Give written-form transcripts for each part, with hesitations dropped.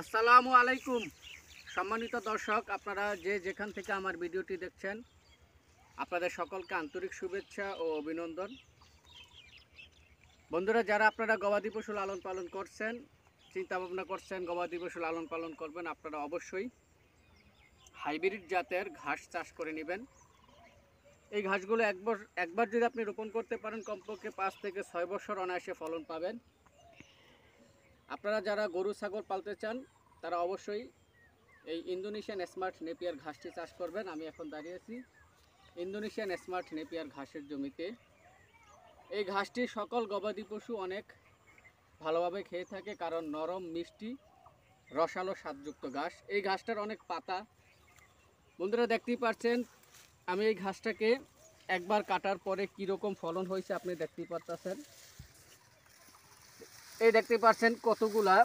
আসসালামু আলাইকুম সম্মানিত দর্শক, আপনারা যে যেখান থেকে আমার ভিডিওটি দেখছেন আপনাদের সকলকে আন্তরিক শুভেচ্ছা ও অভিনন্দন। বন্ধুরা, যারা আপনারা গবাদি পশু লালন পালন করছেন, চিন্তা ভাবনা করছেন গবাদি পশু লালন পালন করবেন, আপনারা অবশ্যই হাইব্রিড জাতের ঘাস চাষ করে নেবেন। এই ঘাসগুলো একবার যদি আপনি রোপণ করতে পারেন কমপক্ষে 5 থেকে 6 বছর অনায়াসে ফলন পাবেন। আপনারা যারা গরু ছাগল পালতে চান তারা অবশ্যই এই ইন্দোনেশিয়ান স্মার্ট নেপিয়ার ঘাসটি চাষ করবেন। আমি এখন দাঁড়িয়ে আছি ইন্দোনেশিয়ান স্মার্ট নেপিয়ার ঘাসের জমিতে। এই ঘাসটি সকল গবাদি পশু অনেক ভালোভাবে খেয়ে থাকে, কারণ নরম মিষ্টি রসালো স্বাদযুক্ত ঘাস। এই ঘাসটার অনেক পাতা। বন্ধুরা দেখতেই পাচ্ছেন আমি এই ঘাসটাকে একবার কাটার পরে কীরকম ফলন হয়েছে আপনি দেখতেই পাচ্ছেন। এই দেখতে পাচ্ছেন কতগুলা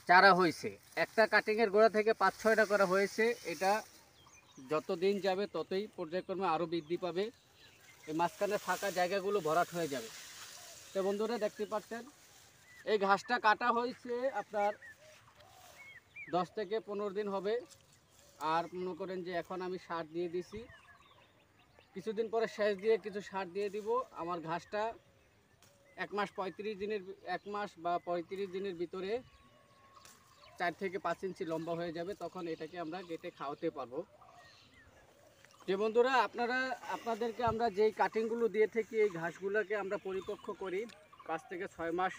চারা হয়েছে। একটা কাটিংয়ের গোড়া থেকে 5-6টা করা হয়েছে। এটা যত দিন যাবে ততই পর্যায়ক্রমে আরও বৃদ্ধি পাবে। এই মাঝখানে ফাঁকা জায়গাগুলো ভরাট হয়ে যাবে। তো বন্ধুরা দেখতে পাচ্ছেন এই ঘাসটা কাটা হয়েছে আপনার 10 থেকে 15 দিন হবে। আর মনে করেন যে এখন আমি সার দিয়ে দিছি, কিছুদিন পরে সেচ দিয়ে কিছু সার দিয়ে দিব। আমার ঘাসটা 1 মাস বা 35 দিনের ভিতরে 4 থেকে 5 ইঞ্চি লম্বা হয়ে যাবে। তখন এটাকে আমরা কেটে খাওয়াতে পারবো। যে বন্ধুরা, আপনাদেরকে আমরা যেই কাটিংগুলো দিয়ে থাকি এই ঘাসগুলোকে আমরা পরিপক্ক করি 5 থেকে 6 মাস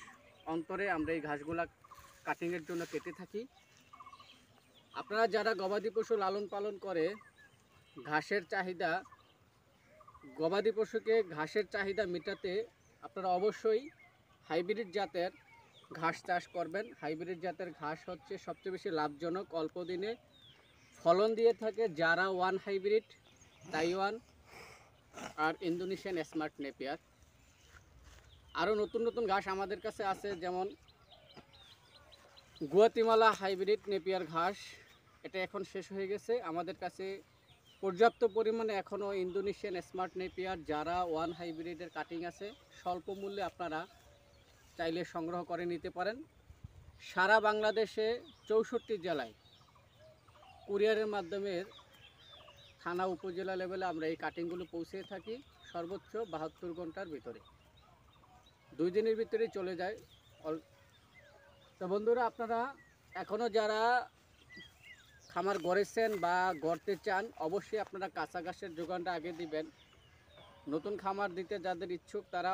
অন্তরে আমরা এই ঘাসগুলা কাটিংয়ের জন্য কেটে থাকি। আপনারা যারা গবাদি পশু লালন পালন করে গবাদি পশুকে ঘাসের চাহিদা মেটাতে আপনারা অবশ্যই হাইব্রিড জাতের ঘাস চাষ করবেন। হাইব্রিড জাতের ঘাস হচ্ছে সবচেয়ে বেশি লাভজনক, অল্প দিনে ফলন দিয়ে থাকে। যারা ওয়ান হাইব্রিড, তাইওয়ান আর ইন্দোনেশিয়ান স্মার্ট নেপিয়ার। আরও নতুন নতুন ঘাস আমাদের কাছে আছে, যেমন গুয়াতিমালা হাইব্রিড নেপিয়ার ঘাস। এটা এখন শেষ হয়ে গেছে। আমাদের কাছে পর্যাপ্ত পরিমাণে এখনও ইন্দোনেশিয়ান স্মার্ট নেপিয়ার যারা ওয়ান হাইব্রিডের কাটিং আছে। স্বল্প মূল্যে আপনারা চাইলে সংগ্রহ করে নিতে পারেন। সারা বাংলাদেশে 64 জেলায় কুরিয়ারের মাধ্যমে থানা উপজেলা লেভেলে আমরা এই কাটিংগুলো পৌঁছে থাকি সর্বোচ্চ 72 ঘন্টার ভিতরে। 2 দিনের ভিতরেই চলে যায়। তো বন্ধুরা, আপনারা এখনও যারা খামার গড়েছেন বা গড়তে চান অবশ্যই আপনারা কাঁচা ঘাসের যোগানটা আগে দিবেন। নতুন খামার দিতে যাদের ইচ্ছুক তারা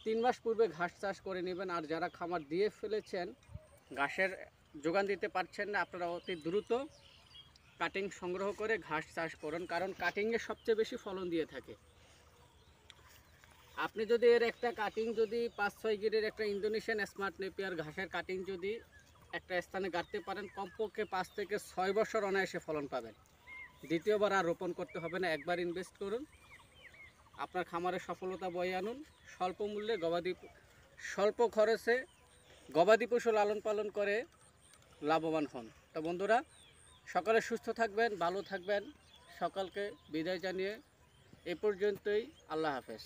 3 মাস পূর্বে ঘাস চাষ করে নেবেন। আর যারা খামার দিয়ে ফেলেছেন ঘাসের যোগান দিতে পারছেন না, আপনারা অতি দ্রুত কাটিং সংগ্রহ করে ঘাস চাষ করুন, কারণ কাটিংয়ে সবচেয়ে বেশি ফলন দিয়ে থাকে। আপনি যদি এর একটা কাটিং যদি 5-6 গিরের একটা ইন্দোনেশিয়ান স্মার্ট নেপিয়ার ঘাসের কাটিং যদি একটা স্থানে গাড়তে পারেন কমপক্ষে 5 থেকে 6 বছর অনায়াসে ফলন পাবেন। দ্বিতীয়বার আর রোপণ করতে হবে না। একবার ইনভেস্ট করুন, আপনার খামারে সফলতা বয়ে আনুন। স্বল্প মূল্যে স্বল্প খরচে গবাদি পশু লালন পালন করে লাভবান হন। তো বন্ধুরা, সকলে সুস্থ থাকবেন, ভালো থাকবেন। সকলকে বিদায় জানিয়ে এ পর্যন্তই। আল্লাহ হাফেজ।